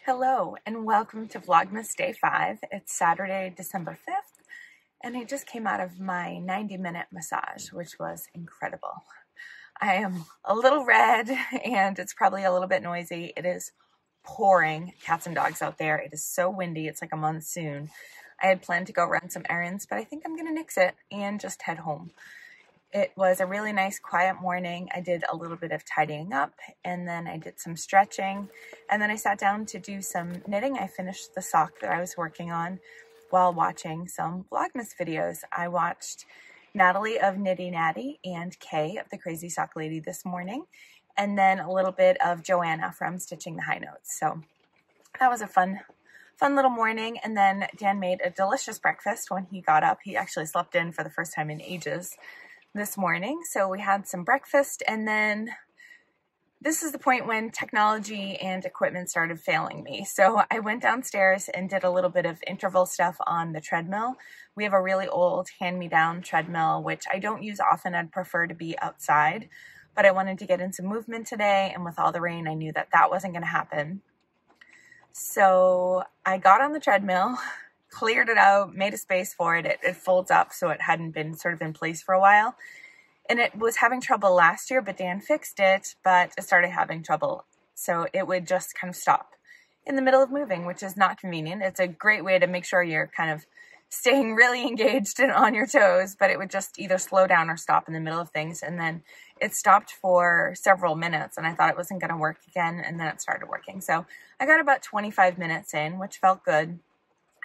Hello and welcome to Vlogmas Day 5. It's Saturday, December 5th, and I just came out of my 90-minute massage, which was incredible. I am a little red and it's probably a little bit noisy. It is pouring cats and dogs out there. It is so windy. It's like a monsoon. I had planned to go run some errands, but I think I'm going to nix it and just head home. It was a really nice, quiet morning. I did a little bit of tidying up, and then I did some stretching, and then I sat down to do some knitting. I finished the sock that I was working on while watching some Vlogmas videos. I watched Natalie of Nitty Natty and Kay of the Crazy Sock Lady this morning, and then a little bit of Joanna from Stitching the High Notes. So that was a fun little morning. And then Dan made a delicious breakfast when he got up. He actually slept in for the first time in ages this morning. So we had some breakfast, and then this is the point when technology and equipment started failing me. So I went downstairs and did a little bit of interval stuff on the treadmill. We have a really old hand-me-down treadmill, which I don't use often. I'd prefer to be outside, but I wanted to get in some movement today, and with all the rain, I knew that that wasn't going to happen. So I got on the treadmill, cleared it out, made a space for it. It folds up so it hadn't been sort of in place for a while. And it was having trouble last year, but Dan fixed it, but it started having trouble. So it would just kind of stop in the middle of moving, which is not convenient. It's a great way to make sure you're kind of staying really engaged and on your toes, but it would just either slow down or stop in the middle of things. And then it stopped for several minutes, and I thought it wasn't going to work again, and then it started working. So I got about 25 minutes in, which felt good.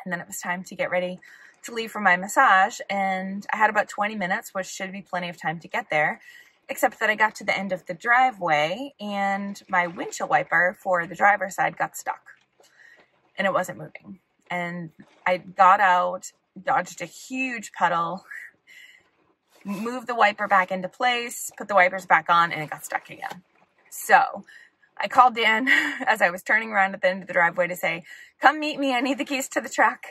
And then it was time to get ready to leave for my massage, and I had about 20 minutes, which should be plenty of time to get there, except that I got to the end of the driveway and my windshield wiper for the driver's side got stuck and it wasn't moving. And I got out, dodged a huge puddle, moved the wiper back into place, put the wipers back on, and it got stuck again. So I called Dan as I was turning around at the end of the driveway to say, come meet me. I need the keys to the truck.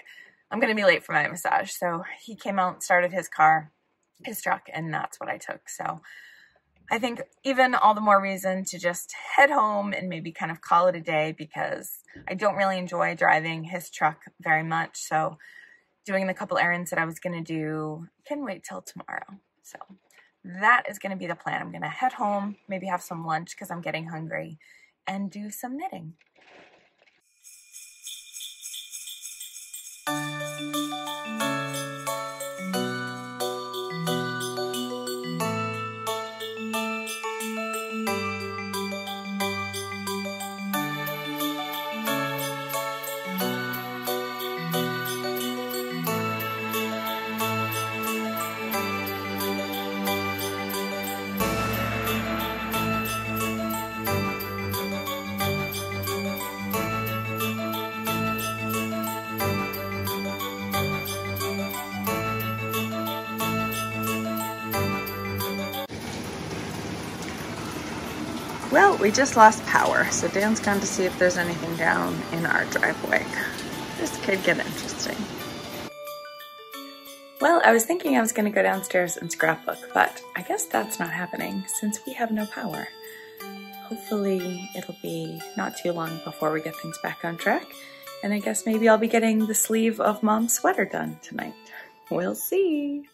I'm going to be late for my massage. So he came out, started his truck, and that's what I took. So I think even all the more reason to just head home and maybe kind of call it a day, because I don't really enjoy driving his truck very much. So doing the couple errands that I was going to do can wait till tomorrow. So that is going to be the plan. I'm going to head home, maybe have some lunch because I'm getting hungry, and do some knitting. Well, we just lost power, so Dan's gone to see if there's anything down in our driveway. This could get interesting. Well, I was thinking I was going to go downstairs and scrapbook, but I guess that's not happening since we have no power. Hopefully it'll be not too long before we get things back on track, and I guess maybe I'll be getting the sleeve of Mom's sweater done tonight. We'll see.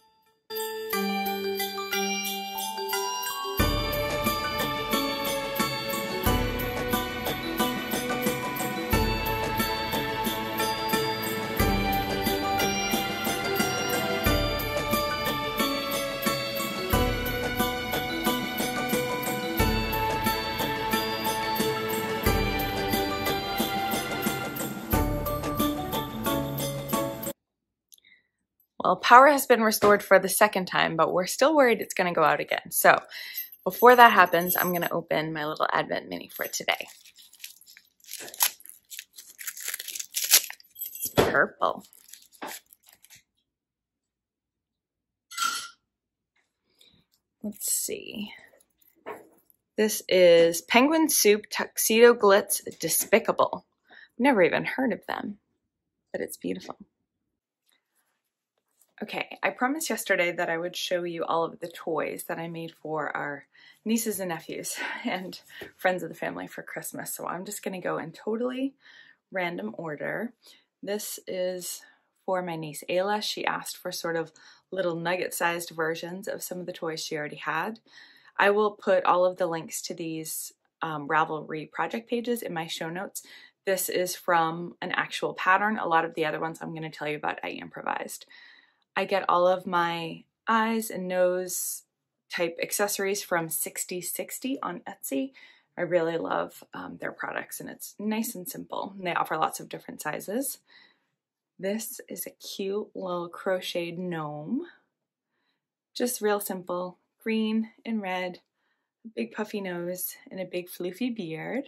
Well, power has been restored for the second time, but we're still worried it's going to go out again. So before that happens, I'm going to open my little Advent mini for today. Purple. Let's see. This is Penguin Soup Tuxedo Glitz Despicable. I've never even heard of them, but it's beautiful. Okay, I promised yesterday that I would show you all of the toys that I made for our nieces and nephews and friends of the family for Christmas. So I'm just going to go and totally random order. This is for my niece Ayla. She asked for sort of little nugget-sized versions of some of the toys she already had. I will put all of the links to these Ravelry project pages in my show notes. This is from an actual pattern. A lot of the other ones I'm going to tell you about I improvised. I get all of my eyes and nose type accessories from 6060 on Etsy. I really love their products, and it's nice and simple. And they offer lots of different sizes. This is a cute little crocheted gnome. Just real simple, green and red, a big puffy nose, and a big floofy beard.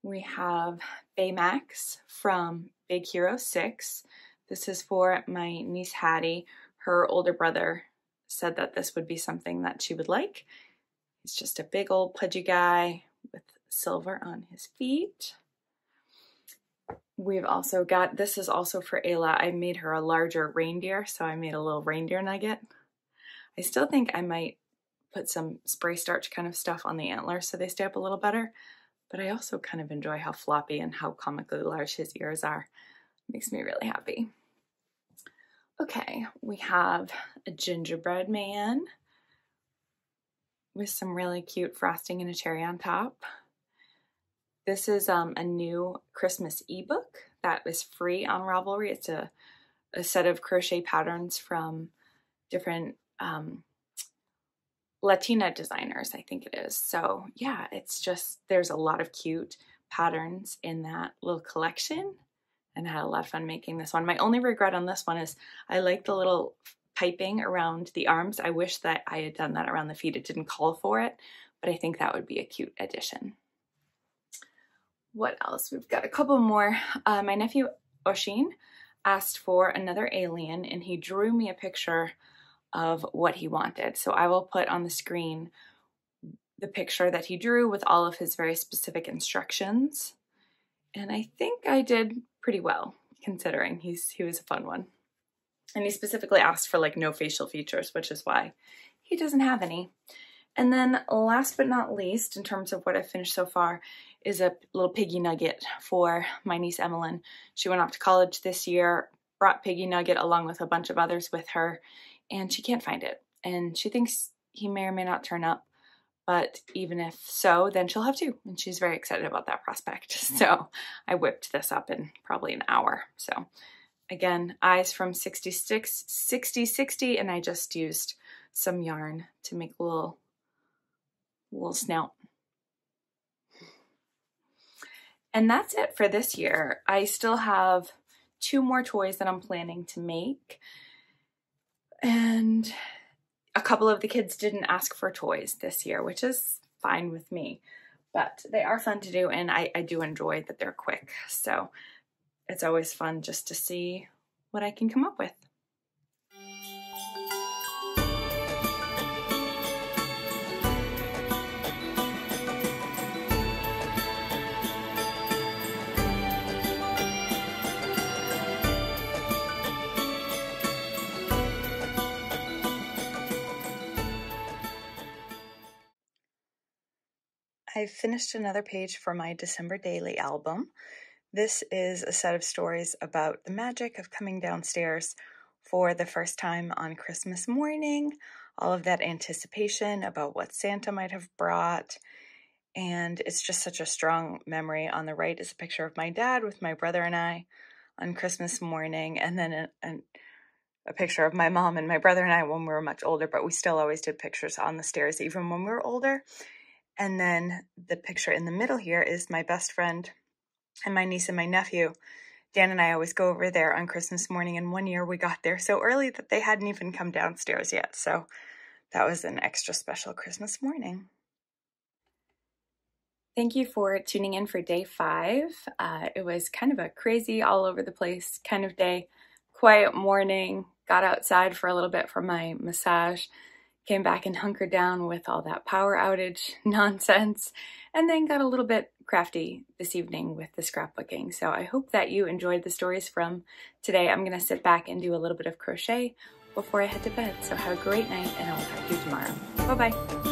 We have Baymax from Big Hero 6. This is for my niece Hattie. Her older brother said that this would be something that she would like. He's just a big old pudgy guy with silver on his feet. We've also got, this is also for Ayla. I made her a larger reindeer, so I made a little reindeer nugget. I still think I might put some spray starch kind of stuff on the antlers so they stay up a little better, but I also kind of enjoy how floppy and how comically large his ears are. It makes me really happy. Okay, we have a gingerbread man with some really cute frosting and a cherry on top. This is a new Christmas ebook that is free on Ravelry. It's a set of crochet patterns from different Latina designers, I think it is. So yeah, it's just, there's a lot of cute patterns in that little collection, and I had a lot of fun making this one. My only regret on this one is I like the little piping around the arms. I wish that I had done that around the feet. It didn't call for it, but I think that would be a cute addition. What else? We've got a couple more. My nephew Oshin asked for another alien, and he drew me a picture of what he wanted. So I will put on the screen the picture that he drew with all of his very specific instructions. And I think I did pretty well, considering he was a fun one. And he specifically asked for like no facial features, which is why he doesn't have any. And then last but not least, in terms of what I've finished so far, is a little piggy nugget for my niece Emmeline. She went off to college this year, brought Piggy Nugget along with a bunch of others with her, and she can't find it. And she thinks he may or may not turn up, but even if so, then she'll have two. And she's very excited about that prospect. So I whipped this up in probably an hour. So again, eyes from 6060, and I just used some yarn to make a little snout. And that's it for this year. I still have 2 more toys that I'm planning to make. And a couple of the kids didn't ask for toys this year, which is fine with me. But they are fun to do, and I do enjoy that they're quick. So it's always fun just to see what I can come up with. I finished another page for my December daily album. This is a set of stories about the magic of coming downstairs for the first time on Christmas morning, all of that anticipation about what Santa might have brought, and it's just such a strong memory. On the right is a picture of my dad with my brother and I on Christmas morning, and then a picture of my mom and my brother and I when we were much older, but we still always did pictures on the stairs even when we were older. And then the picture in the middle here is my best friend and my niece and my nephew. Dan and I always go over there on Christmas morning, and one year we got there so early that they hadn't even come downstairs yet. So that was an extra special Christmas morning. Thank you for tuning in for day 5. It was kind of a crazy, all over the place kind of day. Quiet morning, got outside for a little bit for my massage, came back and hunkered down with all that power outage nonsense, and then got a little bit crafty this evening with the scrapbooking. So I hope that you enjoyed the stories from today. I'm going to sit back and do a little bit of crochet before I head to bed. So have a great night, and I will talk to you tomorrow. Bye-bye.